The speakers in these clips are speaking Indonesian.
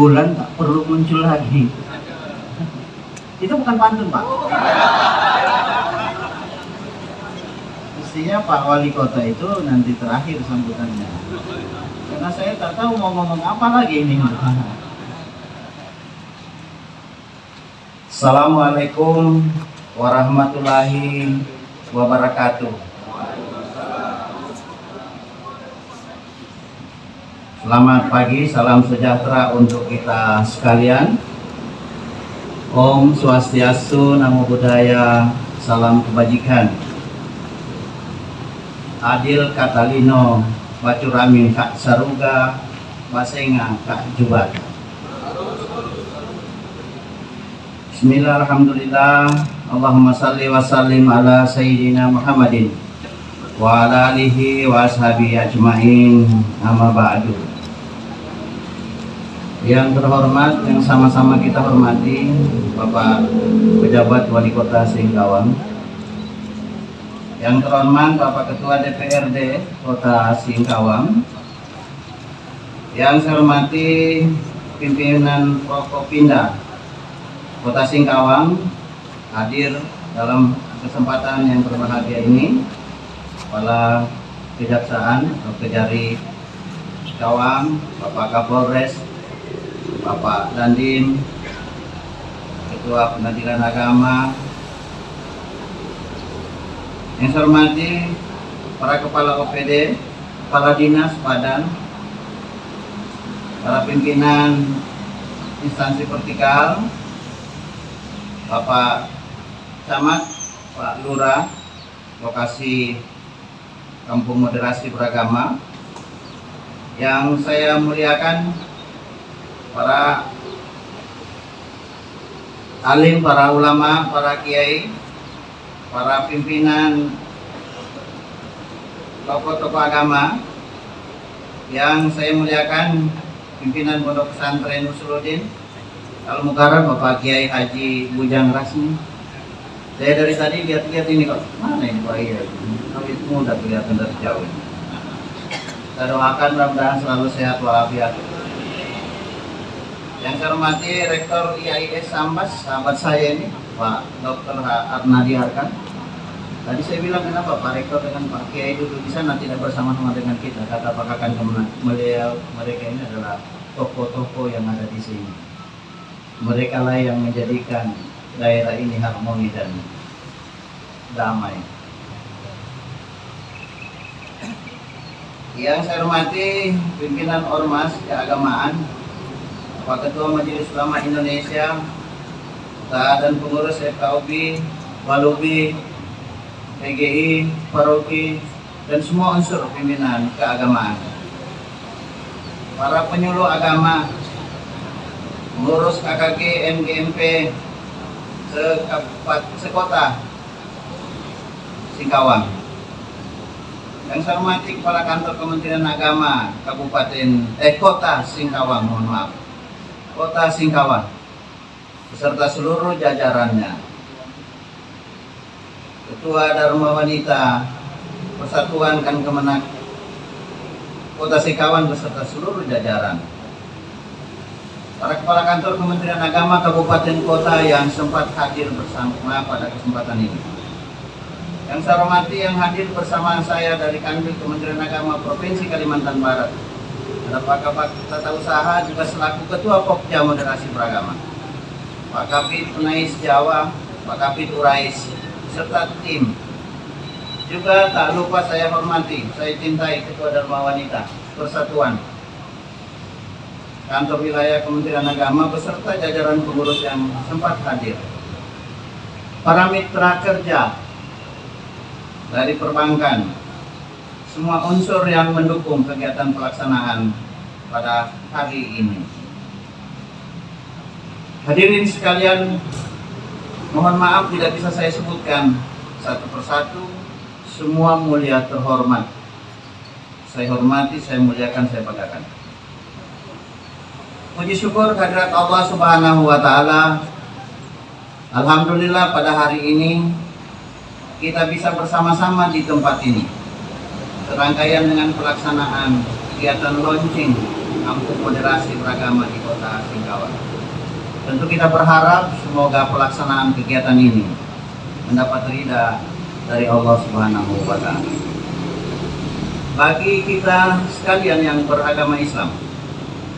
bulan tak perlu muncul lagi. Itu bukan pantun, Pak. Mestinya Pak Wali Kota itu nanti terakhir sambutannya. Karena saya tak tahu mau ngomong apa lagi ini. Assalamualaikum warahmatullahi wabarakatuh. Selamat pagi, salam sejahtera untuk kita sekalian. Om Swastiastu, Namo Buddhaya, salam kebajikan. Adil Katalino, Bacuramin Kak Saruga, Basenga Kak Jubat. Bismillah, alhamdulillah, Allahumma salli wa sallim ala Sayyidina Muhammadin wa ala alihi wa ashabihi ajma'in, amma ba'du. Yang terhormat, yang sama-sama kita hormati, Bapak Pejabat Wali Kota Singkawang. Yang terhormat Bapak Ketua DPRD Kota Singkawang. Yang saya hormati pimpinan Prokopinda Kota Singkawang hadir dalam kesempatan yang berbahagia ini. Kepala Kejaksaan atau Kejari Singkawang, Bapak Kapolres, Bapak Dandim, Ketua Pengadilan Agama. Yang saya hormati para Kepala OPD, Kepala Dinas Badan, para pimpinan instansi vertikal, Bapak Camat, Pak Lurah, lokasi Kampung Moderasi Beragama. Yang saya muliakan para alim, para ulama, para kiai, para pimpinan tokoh-tokoh agama. Yang saya muliakan pimpinan Pondok Pesantren Nusruddin Al-Mukarram, Bapak Kiai Haji Bujang Rasmi. Saya dari tadi lihat-lihat ini kok, mana ini Pak Kiai? Tapi mudah kelihatan dari jauh. Kita doakan mudah-mudahan selalu sehat walafiat. Yang saya hormati Rektor IAIS Sambas, sahabat saya ini, Pak Dr. Arnadi Arkan. Tadi saya bilang kenapa Pak Rektor dengan Pak Kiai duduk di sana tidak bersama-sama dengan kita. Kata Pak Kakan beliau, mereka ini adalah tokoh-tokoh yang ada di sini. Mereka lah yang menjadikan daerah ini harmoni dan damai. Yang saya hormati pimpinan Ormas Keagamaan, Pak Ketua Majelis Ulama Indonesia, dan pengurus FKUB, Walubi, PGI, Paroki, dan semua unsur pimpinan keagamaan. Para penyuluh agama, pengurus KKG, MGMP, sekota Singkawang. Yang saya hormati Kepala Kantor Kementerian Agama Kota Singkawang, mohon maaf. Kota Singkawang beserta seluruh jajarannya. Ketua Dharma Wanita Persatuan Kan Kemenak Kota Singkawang beserta seluruh jajaran. Para Kepala Kantor Kementerian Agama Kabupaten Kota yang sempat hadir bersama pada kesempatan ini. Yang saya hormati yang hadir bersama saya dari Kanwil Kementerian Agama Provinsi Kalimantan Barat. Ada Pak Kabak Tata Usaha juga selaku Ketua Pokja Moderasi Beragama. Pak Kapit Unais Jawa, Pak Kapit Urais, serta tim. Juga tak lupa saya hormati, saya cintai Ketua Dharma Wanita Persatuan Kantor Wilayah Kementerian Agama beserta jajaran pengurus yang sempat hadir. Para mitra kerja dari perbankan, semua unsur yang mendukung kegiatan pelaksanaan pada hari ini. Hadirin sekalian, mohon maaf tidak bisa saya sebutkan satu persatu. Semua mulia terhormat. Saya hormati, saya muliakan, saya banggakan. Puji syukur kehadirat Allah Subhanahu wa Ta'ala. Alhamdulillah pada hari ini kita bisa bersama-sama di tempat ini. Serangkaian dengan pelaksanaan kegiatan launching kampung moderasi beragama di Kota Singkawang. Tentu kita berharap semoga pelaksanaan kegiatan ini mendapat ridha dari Allah Subhanahu wa Ta'ala. Bagi kita sekalian yang beragama Islam,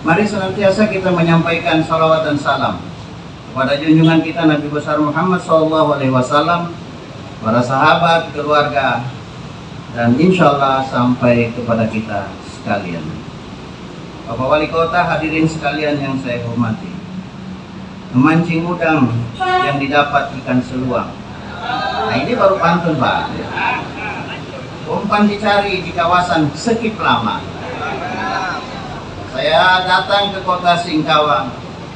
mari senantiasa kita menyampaikan salawat dan salam kepada junjungan kita Nabi besar Muhammad SAW, para sahabat, keluarga, dan insya Allah sampai kepada kita sekalian. Bapak Wali Kota, hadirin sekalian yang saya hormati, memancing udang yang didapat ikan seluang. Nah, ini baru pantun, Pak. Umpan dicari di kawasan Sekip Lama. Saya datang ke Kota Singkawang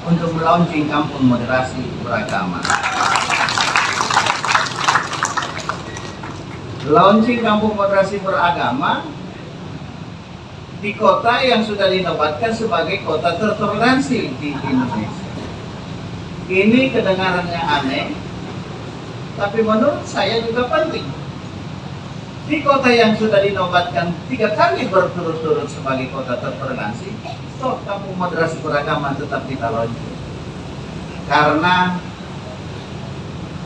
untuk melaunching kampung moderasi beragama. Launching kampung moderasi beragama di kota yang sudah dinobatkan sebagai kota tertoleransi di Indonesia. Ini kedengarannya aneh, tapi menurut saya juga penting. Di kota yang sudah dinobatkan 3 kali berturut-turut sebagai kota tertoleransi, toh kampung moderasi beragama tetap kita launching. Karena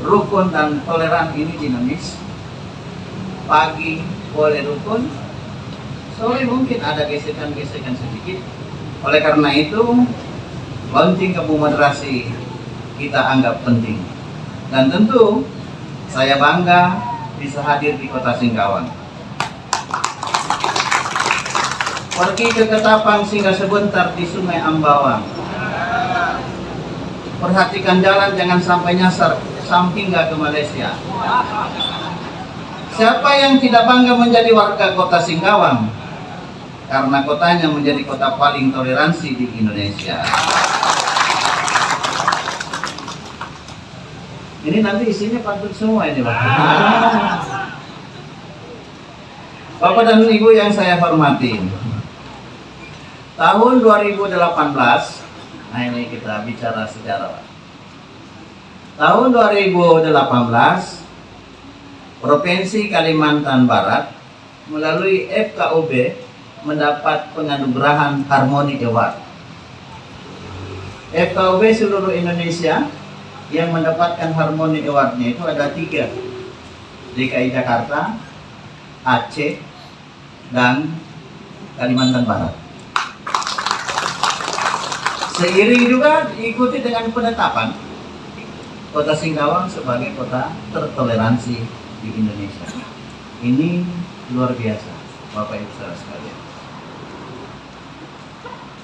rukun dan toleran ini dinamis. Pagi boleh rukun, sore mungkin ada gesekan-gesekan sedikit. Oleh karena itu, launching kampung moderasi kita anggap penting. Dan tentu saya bangga bisa hadir di Kota Singkawang. Pergi ke Ketapang singgah sebentar di Sungai Ambawang. Perhatikan jalan jangan sampai nyasar hingga ke Malaysia. Siapa yang tidak bangga menjadi warga Kota Singkawang? Karena kotanya menjadi kota paling toleransi di Indonesia. Ini nanti isinya pantun semua ini, Pak. Bapak dan Ibu yang saya hormati, tahun 2018, nah ini kita bicara sejarah, Pak. Tahun 2018, Provinsi Kalimantan Barat melalui FKUB mendapat penganugerahan Harmony Award. FKUB seluruh Indonesia yang mendapatkan Harmony Award-nya itu ada 3. DKI Jakarta, Aceh, dan Kalimantan Barat. Seiring juga diikuti dengan penetapan Kota Singkawang sebagai kota tertoleransi di Indonesia. Ini luar biasa, Bapak Ibu saudara sekalian.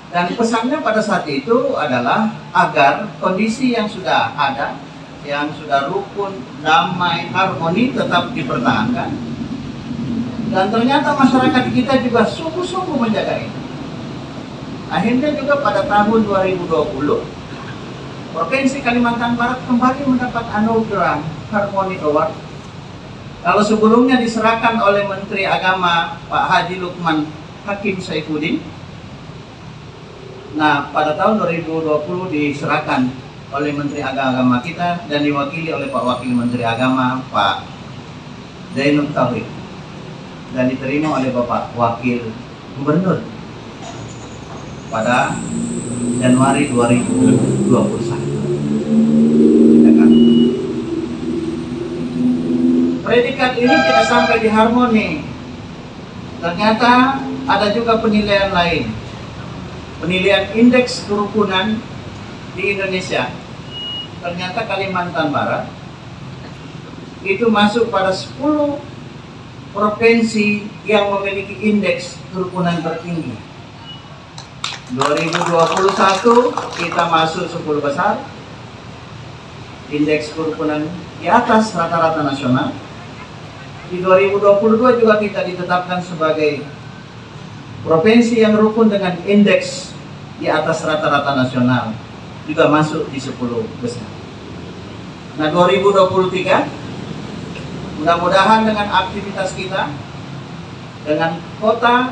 Dan pesannya pada saat itu adalah agar kondisi yang sudah ada, yang sudah rukun, damai, harmoni tetap dipertahankan. Dan ternyata masyarakat kita juga sungguh-sungguh menjaga itu. Akhirnya juga pada tahun 2020, Provinsi Kalimantan Barat kembali mendapat anugerah Harmony Award. Kalau sebelumnya diserahkan oleh Menteri Agama Pak Haji Lukman Hakim Saifuddin, nah pada tahun 2020 diserahkan oleh Menteri Agama kita dan diwakili oleh Pak Wakil Menteri Agama Pak Zainul Tauhid dan diterima oleh Bapak Wakil Gubernur pada Januari 2021. Predikat ini tidak sampai di harmoni. Ternyata ada juga penilaian lain. Penilaian indeks kerukunan di Indonesia. Ternyata Kalimantan Barat itu masuk pada 10 provinsi yang memiliki indeks kerukunan tertinggi. 2021 kita masuk 10 besar. Indeks kerukunan di atas rata-rata nasional. Di 2022 juga kita ditetapkan sebagai provinsi yang rukun dengan indeks di atas rata-rata nasional, juga masuk di 10 besar. Nah 2023 mudah-mudahan dengan aktivitas kita, dengan kota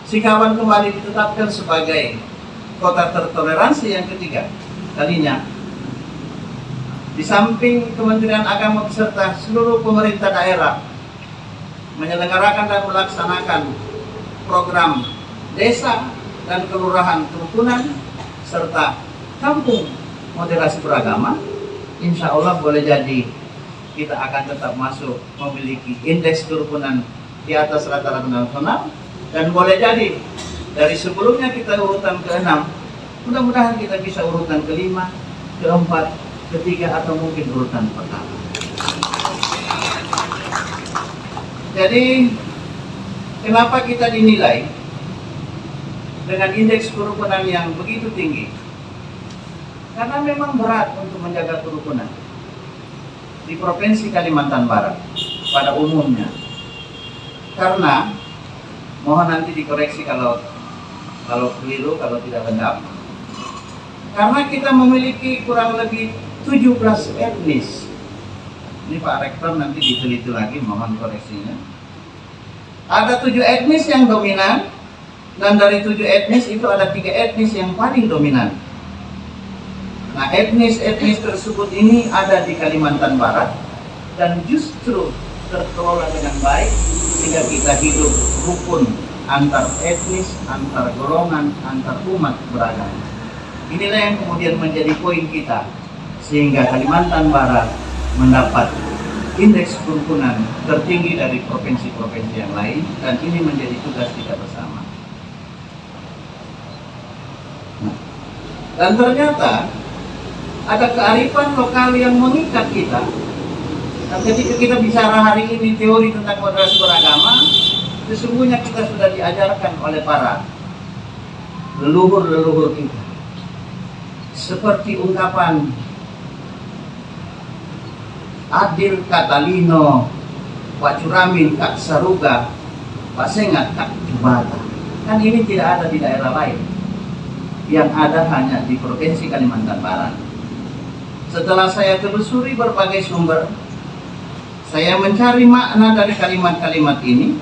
Singkawang kembali ditetapkan sebagai kota tertoleransi yang ketiga kalinya. Di samping Kementerian Agama beserta seluruh pemerintah daerah menyelenggarakan dan melaksanakan program desa dan kelurahan kerukunan serta kampung moderasi beragama, insya Allah boleh jadi kita akan tetap masuk memiliki indeks kerukunan di atas rata-rata nasional, dan boleh jadi dari sebelumnya kita urutan ke-6, mudah-mudahan kita bisa urutan ke-5, ke-4, ke-3, atau mungkin urutan pertama. Jadi kenapa kita dinilai dengan indeks kerukunan yang begitu tinggi? Karena memang berat untuk menjaga kerukunan di Provinsi Kalimantan Barat pada umumnya. Karena mohon nanti dikoreksi kalau keliru, kalau tidak benar. Karena kita memiliki kurang lebih 17 etnis. Ini Pak Rektor nanti diteliti lagi, mohon koreksinya. Ada 7 etnis yang dominan, dan dari 7 etnis itu ada 3 etnis yang paling dominan. Nah, etnis-etnis tersebut ini ada di Kalimantan Barat dan justru terkelola dengan baik sehingga kita hidup rukun antar etnis, antar golongan, antar umat beragama. Inilah yang kemudian menjadi poin kita sehingga Kalimantan Barat mendapat indeks kerukunan tertinggi dari provinsi-provinsi yang lain, dan ini menjadi tugas kita bersama. Nah, dan ternyata ada kearifan lokal yang mengikat kita. Dan ketika kita bicara hari ini teori tentang moderasi beragama, sesungguhnya kita sudah diajarkan oleh para leluhur-leluhur kita. Seperti ungkapan adil katalino, wacuramin kak saruga, pasengat kak jubata. Kan ini tidak ada di daerah lain. Yang ada hanya di Provinsi Kalimantan Barat. Setelah saya telusuri berbagai sumber, saya mencari makna dari kalimat-kalimat ini.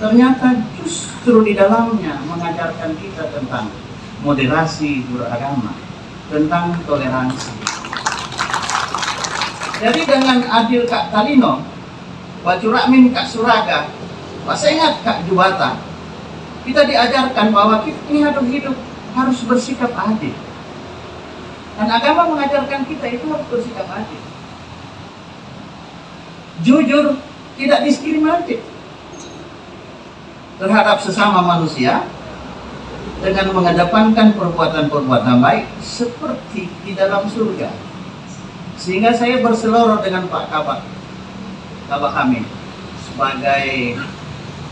Ternyata justru di dalamnya mengajarkan kita tentang moderasi beragama, tentang toleransi. Jadi dengan adil kak talino, wacuramin kak suraga, pasengat kak jubata, kita diajarkan bahwa kita ini hidup harus bersikap adil. Dan agama mengajarkan kita itu harus bersikap adil. Jujur, tidak diskriminatif terhadap sesama manusia, dengan mengedepankan perbuatan-perbuatan baik seperti di dalam surga. Sehingga saya berseloroh dengan Pak Kabak Hamid sebagai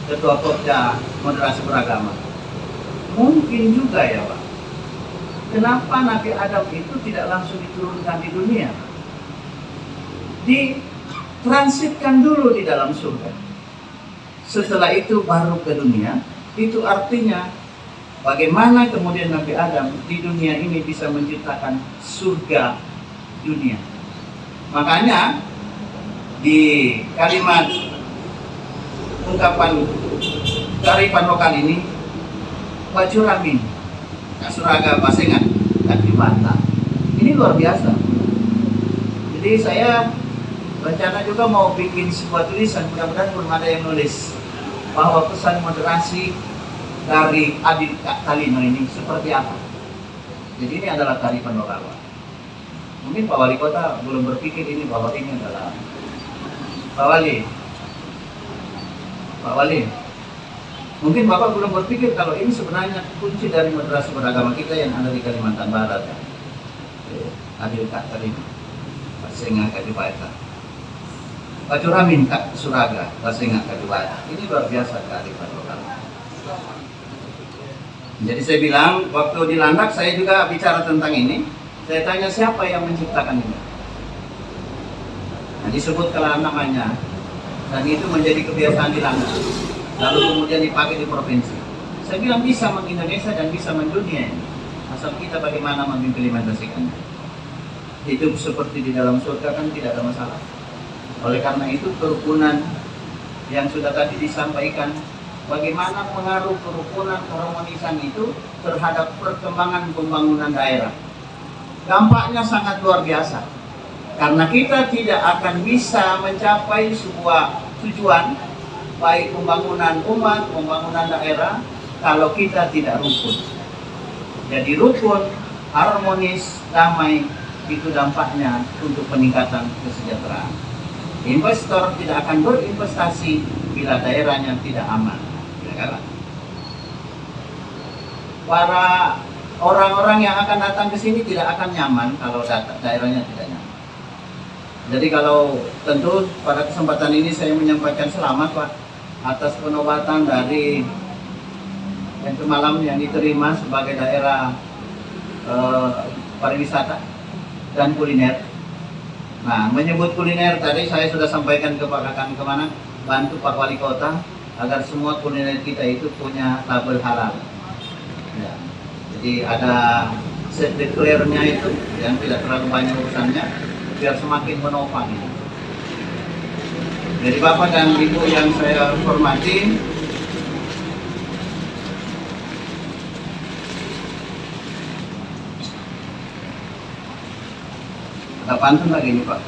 Ketua Kopda Moderasi Beragama. Mungkin juga ya Pak, kenapa Nabi Adam itu tidak langsung diturunkan di dunia? Ditransitkan dulu di dalam surga. Setelah itu baru ke dunia. Itu artinya bagaimana kemudian Nabi Adam di dunia ini bisa menciptakan surga dunia. Makanya di kalimat ungkapan kearifan lokal ini, wacuramin kasuraga pasengan kadibata, ini luar biasa. Jadi saya rencana juga mau bikin sebuah tulisan, mudah-mudahan belum ada yang nulis, bahwa pesan moderasi dari Adil Kak Talino ini seperti apa. Jadi ini adalah kearifan lokal. Mungkin Pak Wali Kota belum berpikir ini bahwa ini adalah Pak Wali. Mungkin Bapak belum berpikir kalau ini sebenarnya kunci dari moderasi beragama kita yang ada di Kalimantan Barat. Ya. Adil Kak Talino, Pasengat Kadibata, Pacuramin Kak Suraga, Pasengat Kadibata. Ini luar biasa kearifan lokal. Jadi saya bilang, waktu di Landak saya juga bicara tentang ini. Saya tanya siapa yang menciptakan ini. Nah, disebutkan namanya. Dan itu menjadi kebiasaan di Landak. Lalu kemudian dipakai di provinsi. Saya bilang bisa meng-Indonesia dan bisa mendunia. Asal kita bagaimana mengimplementasikannya. Hidup seperti di dalam surga kan tidak ada masalah. Oleh karena itu kerukunan yang sudah tadi disampaikan, bagaimana pengaruh kerukunan keharmonisan itu terhadap perkembangan pembangunan daerah. Dampaknya sangat luar biasa. Karena kita tidak akan bisa mencapai sebuah tujuan, baik pembangunan umat, pembangunan daerah, kalau kita tidak rukun. Jadi rukun, harmonis, damai, itu dampaknya untuk peningkatan kesejahteraan. Investor tidak akan berinvestasi bila daerahnya tidak aman. Para orang-orang yang akan datang ke sini tidak akan nyaman kalau daerahnya tidak nyaman. Jadi kalau tentu pada kesempatan ini saya menyampaikan selamat Pak atas penobatan dari yang semalam yang diterima sebagai daerah pariwisata dan kuliner. Nah, menyebut kuliner tadi saya sudah sampaikan ke Pak Kakan kemana, bantu Pak Wali Kota agar semua kuliner kita itu punya label halal. Ya. Jadi ada set declare-nya itu yang tidak terlalu banyak urusannya, biar semakin menopang. Jadi Bapak dan Ibu yang saya hormati, ada pantun lagi nih Pak.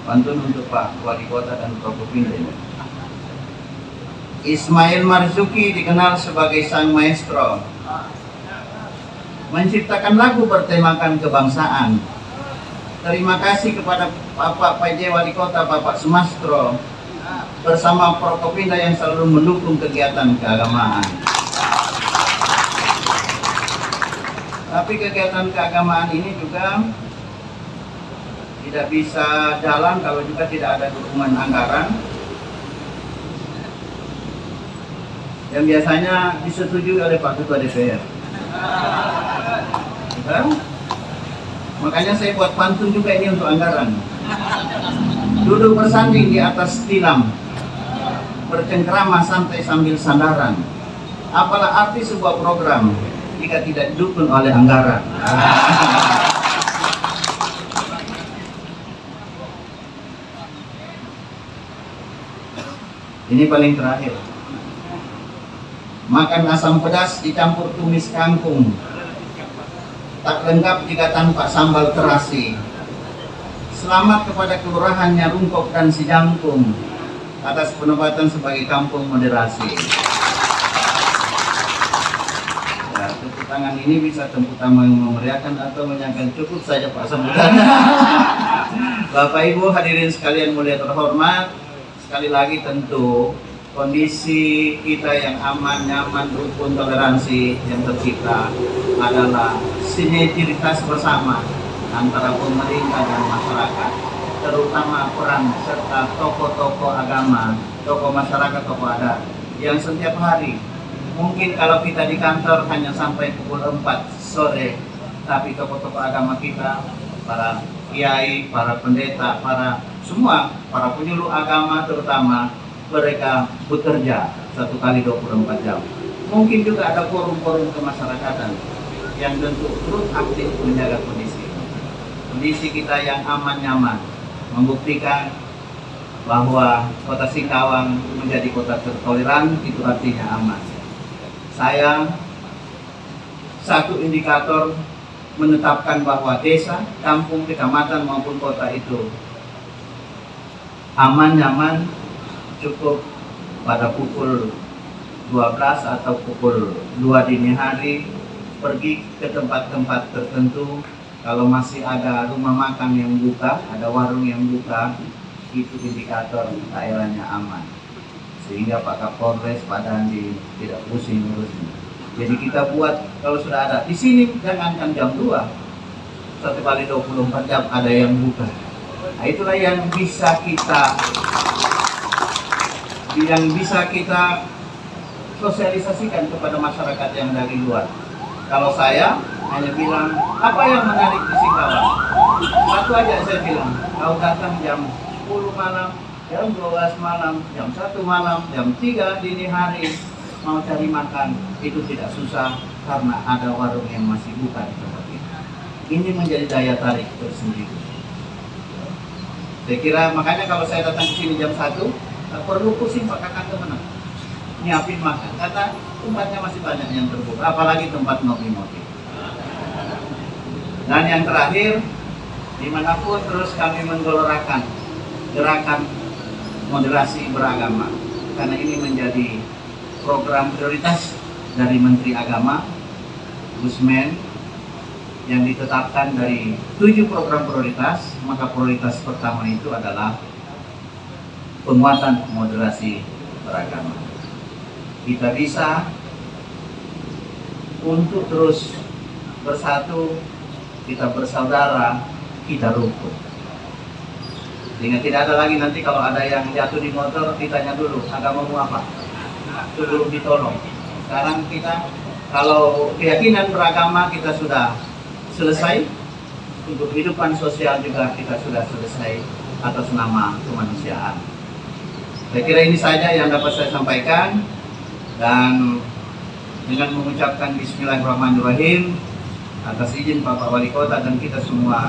Pantun untuk Pak Wali Kota dan Provinsi ini. Ismail Marzuki dikenal sebagai sang maestro, menciptakan lagu bertemakan kebangsaan. Terima kasih kepada Bapak PJ Wali Kota, Bapak Sumastro, bersama Prokopinda yang selalu mendukung kegiatan keagamaan. Tapi kegiatan keagamaan ini juga tidak bisa jalan kalau juga tidak ada dukungan anggaran yang biasanya disetujui oleh Pak Ketua DPR. Makanya saya buat pantun juga ini untuk anggaran. Duduk bersanding di atas tilam, bercengkrama santai sambil sandaran. Apalah arti sebuah program jika tidak didukung oleh anggaran? Ini paling terakhir. Makan asam pedas dicampur tumis kangkung, tak lengkap jika tanpa sambal terasi. Selamat kepada kelurahannya Rungkok dan Sijangkung atas penempatan sebagai kampung moderasi. Ya, tepuk tangan ini bisa tepuk tangan memeriahkan atau menyangkan, cukup saja Pak sambutannya. Bapak Ibu hadirin sekalian mulia terhormat, sekali lagi tentu kondisi kita yang aman, nyaman, rukun, toleransi yang tercipta adalah sinergitas bersama antara pemerintah dan masyarakat, terutama peran serta tokoh-tokoh agama, tokoh masyarakat, tokoh adat yang setiap hari, mungkin kalau kita di kantor hanya sampai pukul 4 sore, tapi tokoh-tokoh agama kita, para kiai, para pendeta, para penyuluh agama terutama, mereka bekerja 1 kali 24 jam. Mungkin juga ada forum-forum kemasyarakatan yang tentu terus aktif menjaga kondisi kita yang aman nyaman, membuktikan bahwa Kota Singkawang menjadi kota tertoleran, itu artinya aman. Saya satu indikator menetapkan bahwa desa, kampung, kecamatan maupun kota itu aman nyaman cukup pada pukul 12 atau pukul 2 dini hari pergi ke tempat-tempat tertentu. Kalau masih ada rumah makan yang buka, ada warung yang buka, itu indikator daerahnya aman. Sehingga Pak Kapolres, Pak Dandi tidak pusing ngurusnya. Jadi kita buat, kalau sudah ada di sini, jangankan jam 2, 1 kali 24 jam ada yang buka. Nah, itulah yang bisa kita sosialisasikan kepada masyarakat yang dari luar. Kalau saya hanya bilang, apa yang menarik di Singkawang? Satu aja saya bilang, kau datang jam 10 malam, jam 12 malam, jam 1 malam, jam 3 dini hari, mau cari makan, itu tidak susah karena ada warung yang masih buka di tempat ini. Ini menjadi daya tarik tersendiri. Saya kira makanya kalau saya datang ke sini jam 1, tak perlu pusing Pak Kakak kemana, nyiapin makan, karena tempatnya masih banyak yang terbuka, apalagi tempat ngopi-ngopi. Dan yang terakhir, dimanapun terus kami menggelorakan gerakan moderasi beragama. karena ini menjadi program prioritas dari Menteri Agama Gusmen yang ditetapkan dari 7 program prioritas. Maka prioritas pertama itu adalah penguatan moderasi beragama. Kita bisa untuk terus bersatu, kita bersaudara, kita rukun. Sehingga tidak ada lagi nanti kalau ada yang jatuh di motor, ditanya dulu, agamamu apa? Itu belum ditolong. Sekarang kita, kalau keyakinan beragama kita sudah selesai, untuk kehidupan sosial juga kita sudah selesai atas nama kemanusiaan. Saya kira ini saja yang dapat saya sampaikan, dan dengan mengucapkan Bismillahirrahmanirrahim atas izin Bapak Wali Kota dan kita semua,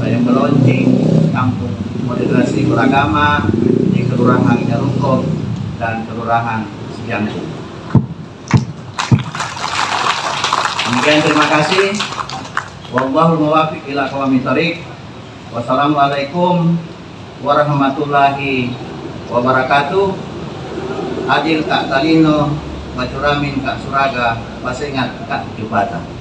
saya meluncing kampung moderasi beragama di Kelurahan Nyarungkop dan Kelurahan Sejangku. Demikian, terima kasih. Wallahul muwaffiq ila aqwamit thoriq. Wassalamualaikum warahmatullahi wabarakatuh. Adil Kak Talino, Bacuramin Kak Suraga, Pasengat Kak Jubata.